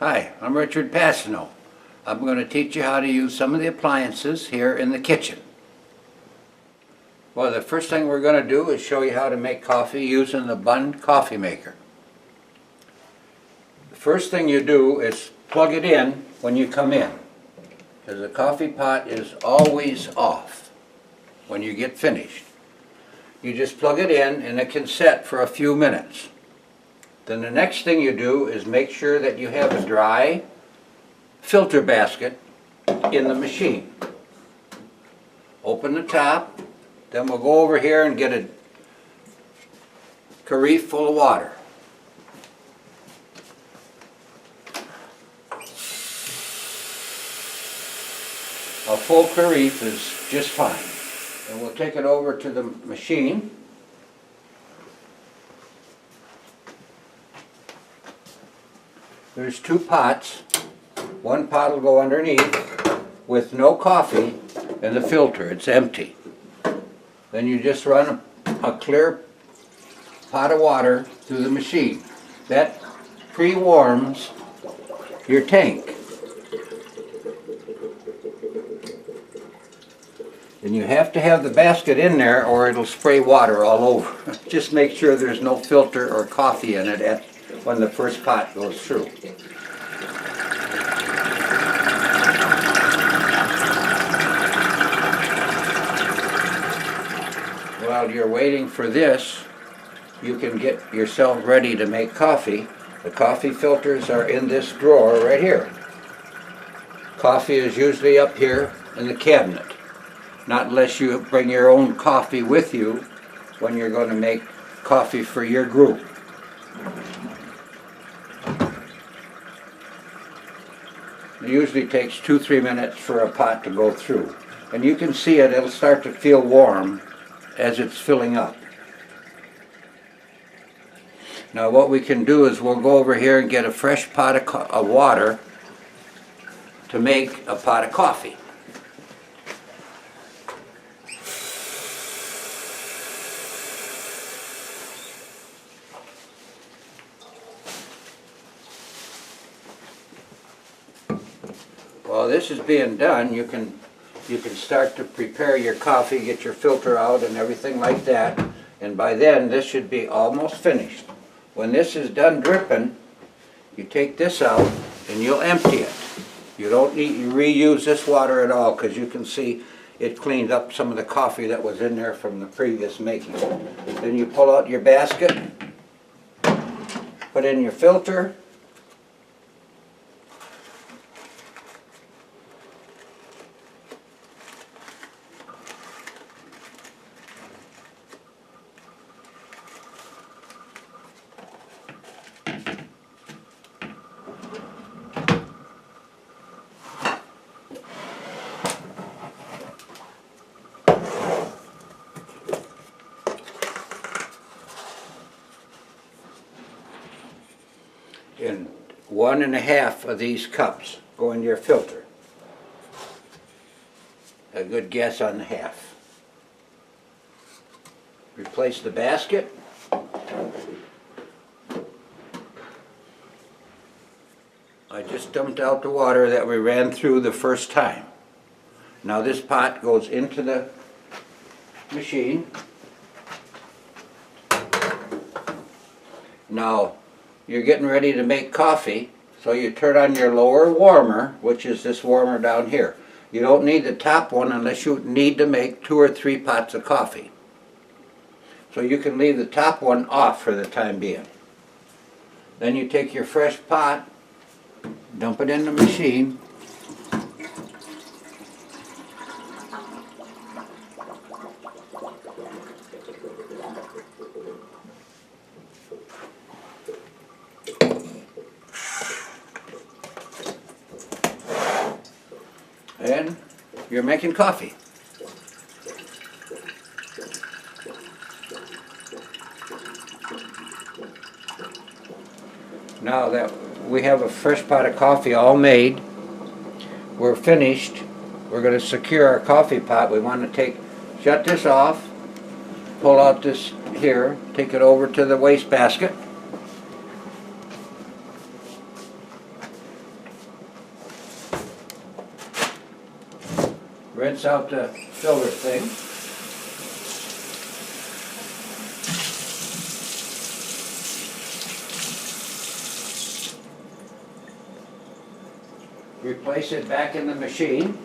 Hi, I'm Richard Passano. I'm going to teach you how to use some of the appliances here in the kitchen. Well, the first thing we're going to do is show you how to make coffee using the Bunn coffee maker. The first thing you do is plug it in when you come in, because the coffee pot is always off when you get finished. You just plug it in and it can set for a few minutes. Then the next thing you do is make sure that you have a dry filter basket in the machine. Open the top, then we'll go over here and get a carafe full of water. A full carafe is just fine. And we'll take it over to the machine. There's two pots. One pot will go underneath with no coffee and the filter. It's empty. Then you just run a clear pot of water through the machine. That pre-warms your tank. And you have to have the basket in there or it'll spray water all over. Just make sure there's no filter or coffee in it when the first pot goes through. While you're waiting for this, you can get yourself ready to make coffee. The coffee filters are in this drawer right here. Coffee is usually up here in the cabinet. Not unless you bring your own coffee with you when you're going to make coffee for your group. It usually takes 2-3 minutes for a pot to go through. And you can see it'll start to feel warm as it's filling up. Now what we can do is we'll go over here and get a fresh pot of water to make a pot of coffee. While this is being done, you can start to prepare your coffee, get your filter out and everything like that, and by then this should be almost finished. When this is done dripping, you take this out and you'll empty it. You don't need to reuse this water at all, because you can see it cleaned up some of the coffee that was in there from the previous making. Then you pull out your basket, put in your filter, and 1.5 of these cups go into your filter. A good guess on the half. Replace the basket. I just dumped out the water that we ran through the first time. Now this pot goes into the machine. Now you're getting ready to make coffee, so you turn on your lower warmer, which is this warmer down here. You don't need the top one unless you need to make 2 or 3 pots of coffee. So you can leave the top one off for the time being. Then you take your fresh pot, dump it in the machine, and you're making coffee. Now that we have a fresh pot of coffee all made, we're finished, we're going to secure our coffee pot. We want to shut this off, pull out this here, take it over to the waste basket. rinse out the filter thing. Replace it back in the machine.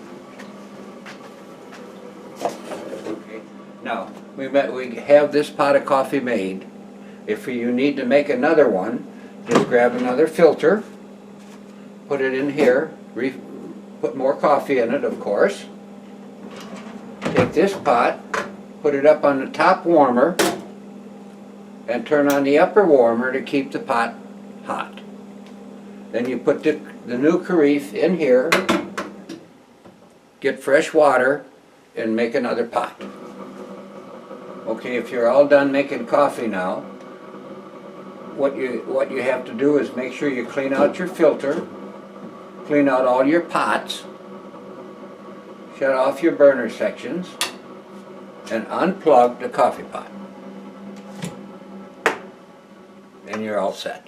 Okay. Now, we have this pot of coffee made. If you need to make another one, just grab another filter, put it in here, put more coffee in it, of course. Take this pot, put it up on the top warmer, and turn on the upper warmer to keep the pot hot. Then you put the new carafe in here, get fresh water, and make another pot. Okay, if you're all done making coffee now, what you have to do is make sure you clean out your filter, clean out all your pots, shut off your burner sections, and unplug the coffee pot. And you're all set.